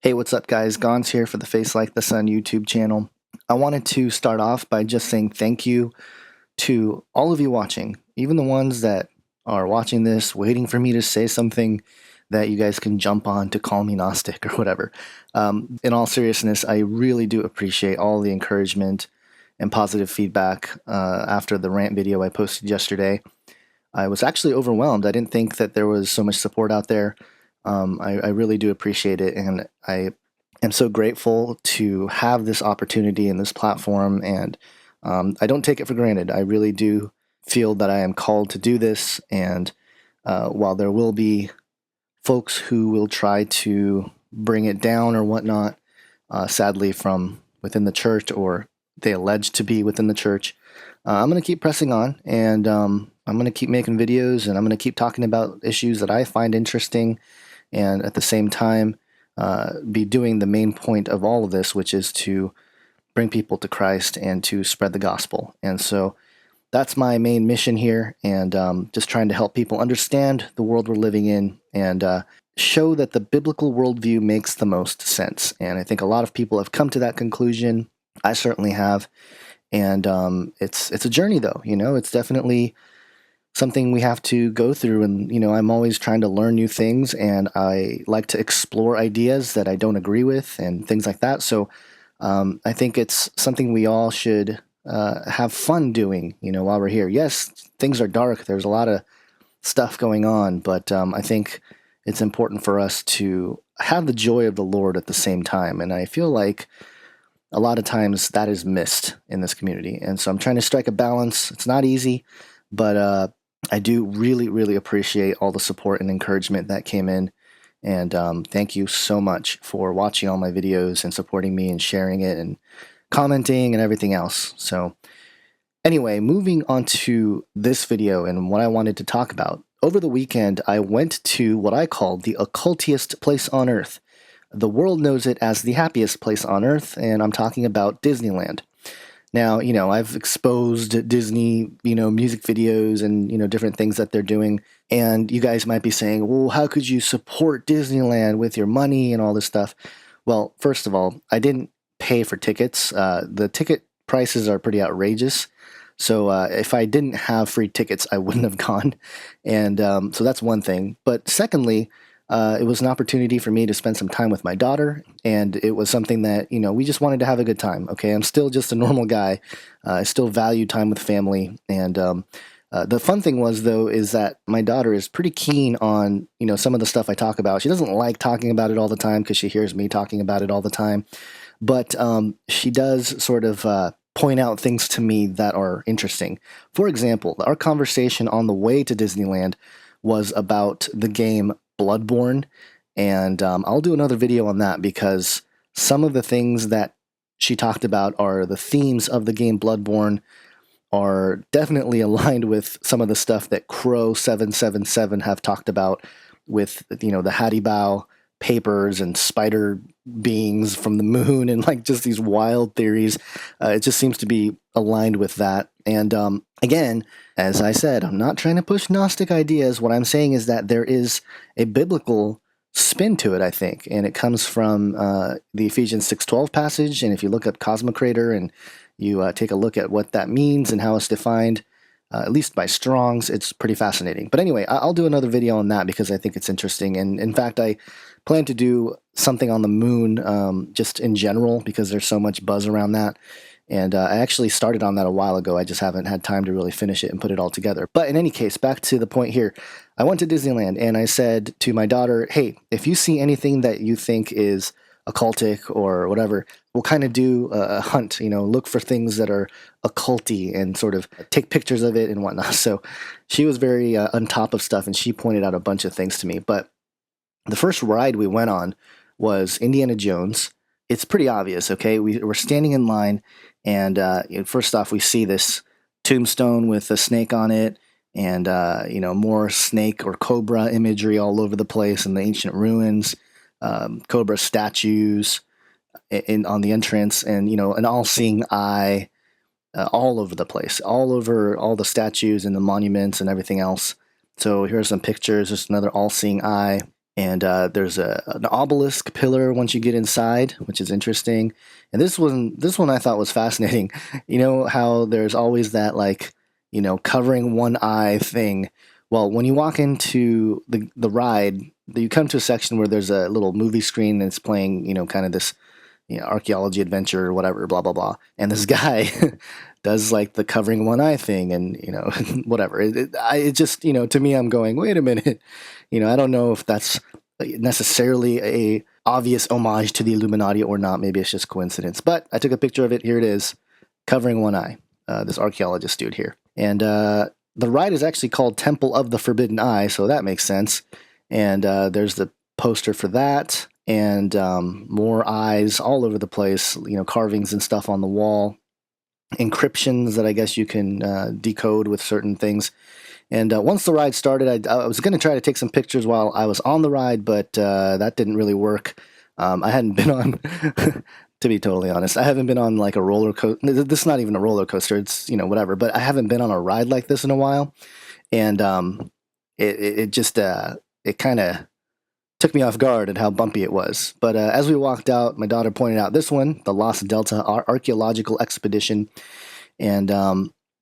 Hey, what's up guys? Gons here for the Face Like the Sun YouTube channel. I wanted to start off by just saying thank you to all of you watching, even the ones that are watching this, waiting for me to say something that you guys can jump on to call me Gnostic or whatever. In all seriousness, I really do appreciate all the encouragement and positive feedback after the rant video I posted yesterday. I was actually overwhelmed. I didn't think that there was so much support out there. I really do appreciate it, and I am so grateful to have this opportunity and this platform, and I don't take it for granted. I really do feel that I am called to do this, and while there will be folks who will try to bring it down or whatnot, sadly from within the church, or they allege to be within the church, I'm going to keep pressing on, and I'm going to keep making videos, and I'm going to keep talking about issues that I find interesting, and at the same time be doing the main point of all of this, which is to bring people to Christ and to spread the gospel. And so that's my main mission here, and just trying to help people understand the world we're living in and show that the biblical worldview makes the most sense. And I think a lot of people have come to that conclusion. I certainly have. And it's a journey, though. You know, it's definitely something we have to go through, and I'm always trying to learn new things, and I like to explore ideas that I don't agree with and things like that. So I think it's something we all should have fun doing, while we're here. Yes, things are dark. There's a lot of stuff going on, but I think it's important for us to have the joy of the Lord at the same time, and I feel like a lot of times that is missed in this community, and so I'm trying to strike a balance. It's not easy, but I do really, really appreciate all the support and encouragement that came in, and thank you so much for watching all my videos and supporting me and sharing it and commenting and everything else. So anyway, moving on to this video and what I wanted to talk about. Over the weekend, I went to what I called the occultiest place on earth. The world knows it as the happiest place on earth, and I'm talking about Disneyland. Now, I've exposed Disney, music videos and, different things that they're doing. And you guys might be saying, well, how could you support Disneyland with your money and all this stuff? Well, first of all, I didn't pay for tickets. The ticket prices are pretty outrageous. So if I didn't have free tickets, I wouldn't have gone. And so that's one thing. But secondly, it was an opportunity for me to spend some time with my daughter, and it was something that, we just wanted to have a good time, okay? I'm still just a normal guy. I still value time with family, and the fun thing was, though, is that my daughter is pretty keen on, some of the stuff I talk about. She doesn't like talking about it all the time because she hears me talking about it all the time, but she does sort of point out things to me that are interesting. For example, our conversation on the way to Disneyland was about the game Bloodborne, and I'll do another video on that because some of the things that she talked about are the themes of the game Bloodborne are definitely aligned with some of the stuff that Crow 777 have talked about with, the Hattie Bow papers and spider beings from the moon and like just these wild theories. It just seems to be aligned with that. And again, as I said, I'm not trying to push Gnostic ideas. What I'm saying is that there is a biblical spin to it, I think, and it comes from the Ephesians 6:12 passage. And if you look up Cosmocrator and you take a look at what that means and how it's defined, at least by Strong's, it's pretty fascinating. But anyway, I'll do another video on that because I think it's interesting. And in fact, I plan to do something on the moon just in general because there's so much buzz around that. And I actually started on that a while ago. I just haven't had time to really finish it and put it all together. But in any case, back to the point here. I went to Disneyland and I said to my daughter, hey, if you see anything that you think is occultic or whatever, we'll kind of do a hunt, look for things that are occulty and sort of take pictures of it and whatnot. So she was very on top of stuff, and she pointed out a bunch of things to me. But the first ride we went on was Indiana Jones. It's pretty obvious, okay? We're standing in line, and first off, we see this tombstone with a snake on it, and more snake or cobra imagery all over the place in the ancient ruins, cobra statues on the entrance, and an all-seeing eye all over the place, all over all the statues and the monuments and everything else. So here's some pictures. There's another all-seeing eye. And there's an obelisk pillar once you get inside, which is interesting. And this one I thought was fascinating. You know how there's always that, like, you know, covering one eye thing. Well, when you walk into the ride, you come to a section where there's a little movie screen that's playing, you know, kind of this, you know, archaeology adventure or whatever, blah blah blah. And this guy does like the covering one eye thing, and you know, whatever. It just, you know, to me, I'm going, wait a minute, you know, I don't know if that's necessarily a obvious homage to the Illuminati or not. Maybe it's just coincidence. But I took a picture of it. Here it is, covering one eye. This archaeologist dude here, and the ride is actually called Temple of the Forbidden Eye, so that makes sense. And there's the poster for that, and more eyes all over the place, you know, carvings and stuff on the wall, encryptions that I guess you can decode with certain things. And once the ride started, I was going to try to take some pictures while I was on the ride, but that didn't really work. I hadn't been on, to be totally honest, I haven't been on like a roller coaster. This is not even a roller coaster. It's, you know, whatever. But I haven't been on a ride like this in a while. And it just, it kind of took me off guard at how bumpy it was. But as we walked out, my daughter pointed out this one, the Lost Delta Archaeological Expedition. And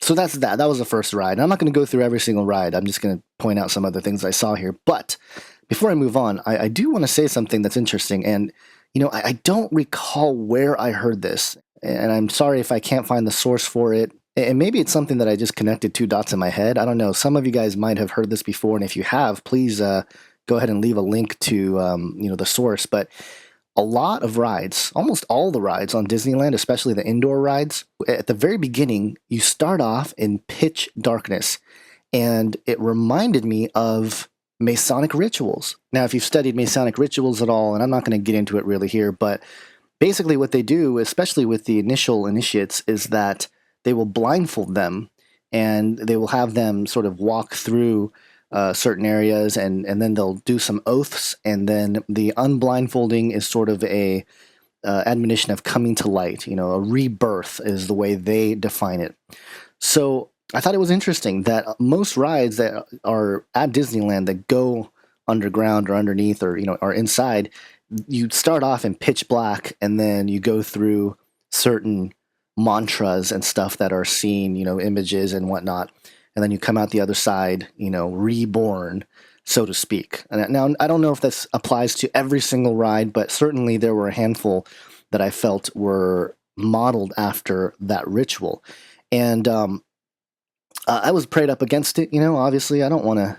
so that's that. That was the first ride. And I'm not going to go through every single ride. I'm just going to point out some other things I saw here. But before I move on, I do want to say something that's interesting. And, you know, I don't recall where I heard this. And I'm sorry if I can't find the source for it. And maybe it's something that I just connected two dots in my head. I don't know. Some of you guys might have heard this before. And if you have, please go ahead and leave a link to, you know, the source. But a lot of rides, almost all the rides on Disneyland, especially the indoor rides, at the very beginning, you start off in pitch darkness. And it reminded me of Masonic rituals. Now, if you've studied Masonic rituals at all, and I'm not going to get into it really here, but basically what they do, especially with the initial initiates, is that they will blindfold them and they will have them sort of walk through certain areas, and then they'll do some oaths, and then the unblindfolding is sort of a admonition of coming to light. You know, a rebirth is the way they define it. So I thought it was interesting that most rides that are at Disneyland that go underground or underneath or, you know, are inside, you start off in pitch black, and then you go through certain mantras and stuff that are seen, you know, images and whatnot. And then you come out the other side, you know, reborn, so to speak. And now, I don't know if this applies to every single ride, but certainly there were a handful that I felt were modeled after that ritual. And I was prayed up against it, you know, obviously. I don't want to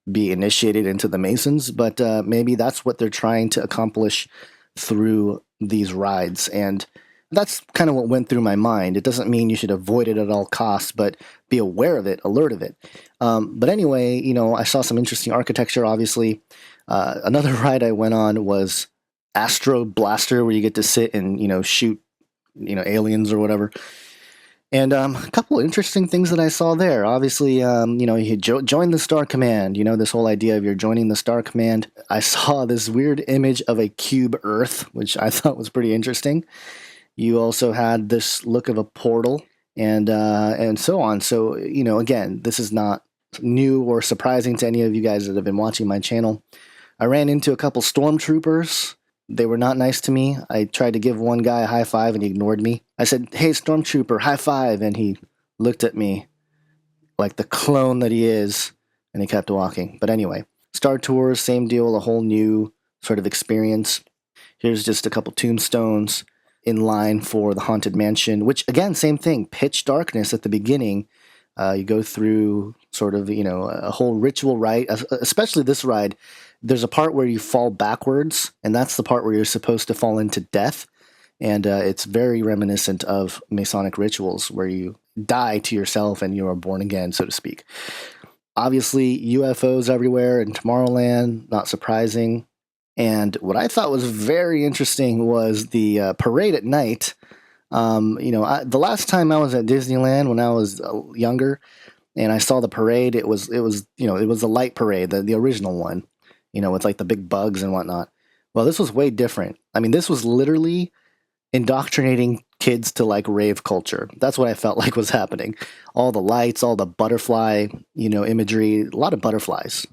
be initiated into the Masons, but maybe that's what they're trying to accomplish through these rides. And that's kind of what went through my mind. It doesn't mean you should avoid it at all costs, but be aware of it, alert of it. But anyway, you know, I saw some interesting architecture, obviously. Another ride I went on was Astro Blaster, where you get to sit and, you know, shoot, you know, aliens or whatever. And a couple interesting things that I saw there. Obviously, you know, you join the Star Command. You know, this whole idea of you're joining the Star Command. I saw this weird image of a cube Earth, which I thought was pretty interesting. You also had this look of a portal, and so on. So, you know, again, this is not new or surprising to any of you guys that have been watching my channel. I ran into a couple stormtroopers. They were not nice to me. I tried to give one guy a high five, and he ignored me. I said, "Hey, stormtrooper, high five," and he looked at me like the clone that he is, and he kept walking. But anyway, Star Tours, same deal, a whole new sort of experience. Here's just a couple tombstones in line for the Haunted Mansion, which, again, same thing, pitch darkness at the beginning. You go through sort of, you know, a whole ritual rite, especially this ride. There's a part where you fall backwards, and that's the part where you're supposed to fall into death. And it's very reminiscent of Masonic rituals where you die to yourself and you are born again, so to speak. Obviously, UFOs everywhere in Tomorrowland, not surprising. And what I thought was very interesting was the parade at night. You know, the last time I was at Disneyland when I was younger, and I saw the parade, it was you know, it was the light parade, the original one, you know, with like the big bugs and whatnot. Well, this was way different. I mean, this was literally indoctrinating kids to like rave culture. That's what I felt like was happening. All the lights, all the butterfly, you know, imagery, a lot of butterflies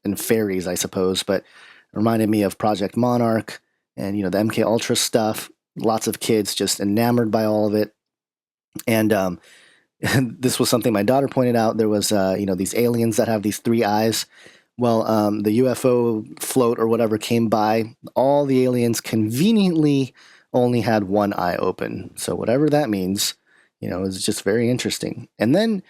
and fairies, I suppose, but reminded me of Project Monarch and, the MK Ultra stuff. Lots of kids just enamored by all of it. And this was something my daughter pointed out. There was, these aliens that have these 3 eyes. Well, the UFO float or whatever came by. All the aliens conveniently only had 1 eye open. So whatever that means, it's just very interesting. And then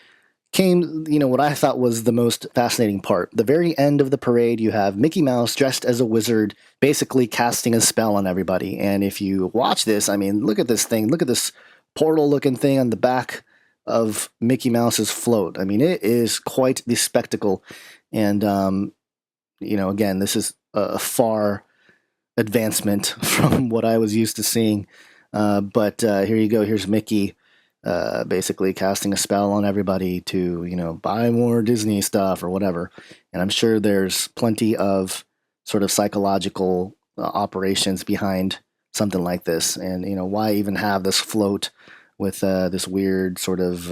came, what I thought was the most fascinating part. The very end of the parade, you have Mickey Mouse dressed as a wizard, basically casting a spell on everybody. And if you watch this, look at this thing. Look at this portal-looking thing on the back of Mickey Mouse's float. It is quite the spectacle. And, again, this is a far advancement from what I was used to seeing. But here you go. Here's Mickey basically casting a spell on everybody to, buy more Disney stuff or whatever. And I'm sure there's plenty of sort of psychological operations behind something like this. And, why even have this float with this weird sort of,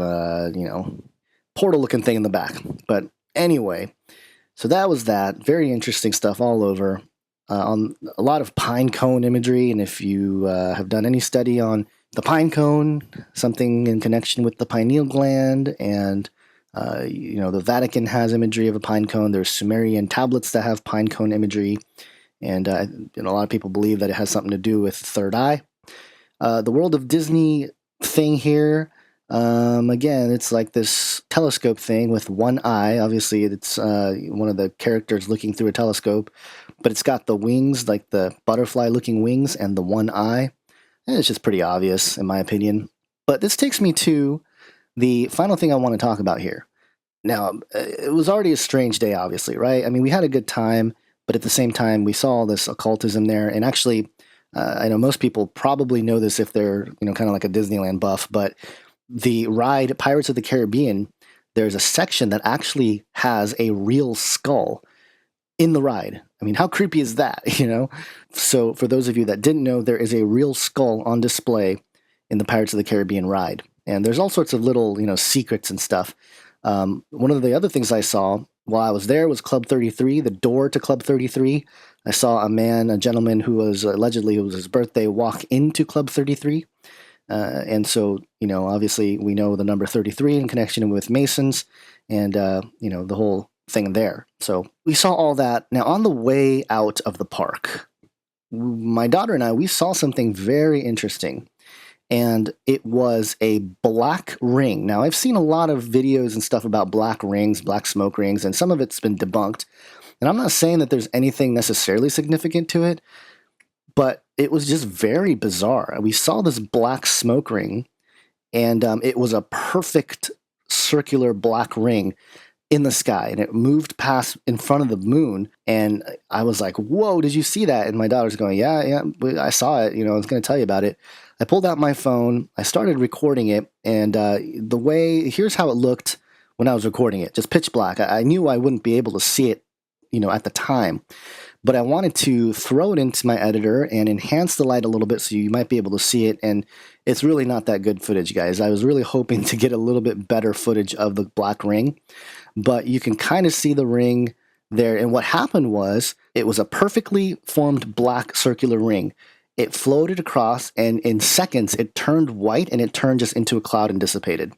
portal-looking thing in the back. But anyway, so that was that. Very interesting stuff all over. On a lot of pine cone imagery, and if you have done any study on the pine cone, something in connection with the pineal gland, and the Vatican has imagery of a pine cone. There's Sumerian tablets that have pine cone imagery, and a lot of people believe that it has something to do with the third eye. The World of Disney thing here, again, it's like this telescope thing with 1 eye. Obviously, it's one of the characters looking through a telescope, but it's got the wings, like the butterfly-looking wings, and the 1 eye. And it's just pretty obvious, in my opinion. But this takes me to the final thing I want to talk about here. Now, it was already a strange day, obviously, right? We had a good time, but at the same time, we saw all this occultism there. And actually, I know most people probably know this if they're, kind of like a Disneyland buff, but the ride Pirates of the Caribbean, there's a section that actually has a real skull in the ride. How creepy is that, So for those of you that didn't know, there is a real skull on display in the Pirates of the Caribbean ride. And there's all sorts of little, secrets and stuff. One of the other things I saw while I was there was Club 33, the door to Club 33. I saw a gentleman who was allegedly, it was his birthday, walk into Club 33. And so, obviously we know the number 33 in connection with Masons and, the whole thing there. So we saw all that. Now, on the way out of the park, my daughter and I, we saw something very interesting. And it was a black ring. Now, I've seen a lot of videos and stuff about black rings, black smoke rings, and some of it's been debunked. And I'm not saying that there's anything necessarily significant to it, but it was just very bizarre. We saw this black smoke ring, and it was a perfect circular black ring in the sky, and it moved past in front of the moon. And I was like, whoa, did you see that? And my daughter's going, yeah, I saw it. I was going to tell you about it. I pulled out my phone, I started recording it, and here's how it looked when I was recording it, just pitch black. I knew I wouldn't be able to see it, at the time, but I wanted to throw it into my editor and enhance the light a little bit so you might be able to see it, and it's really not that good footage, guys. I was really hoping to get a little bit better footage of the black ring, but you can kind of see the ring there, and what happened was, it was a perfectly formed black circular ring. It floated across, and in seconds, it turned white, and it turned just into a cloud and dissipated.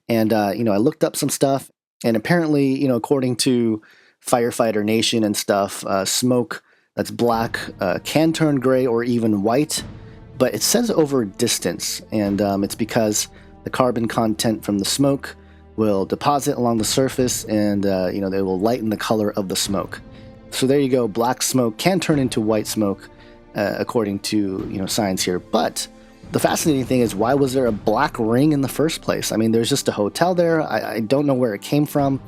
And, I looked up some stuff, and apparently, according to Firefighter Nation and stuff, smoke that's black can turn gray or even white, but it says over distance, and it's because the carbon content from the smoke will deposit along the surface, and, they will lighten the color of the smoke. So there you go, black smoke can turn into white smoke, according to science here. But the fascinating thing is, why was there a black ring in the first place? There's just a hotel there. I don't know where it came from.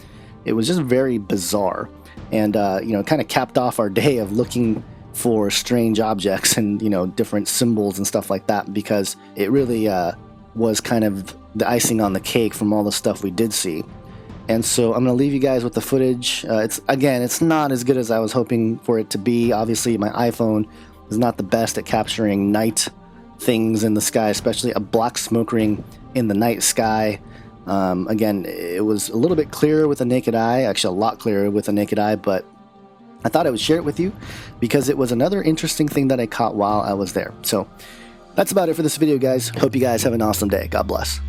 It was just very bizarre, and kind of capped off our day of looking for strange objects and different symbols and stuff like that, because it really was kind of the icing on the cake from all the stuff we did see. And so I'm going to leave you guys with the footage. It's not as good as I was hoping for it to be. Obviously, my iPhone is not the best at capturing night things in the sky, especially a black smoke ring in the night sky. Again, it was a little bit clearer with the naked eye, actually a lot clearer with the naked eye, but I thought I would share it with you because it was another interesting thing that I caught while I was there. So that's about it for this video, guys. Hope you guys have an awesome day. God bless.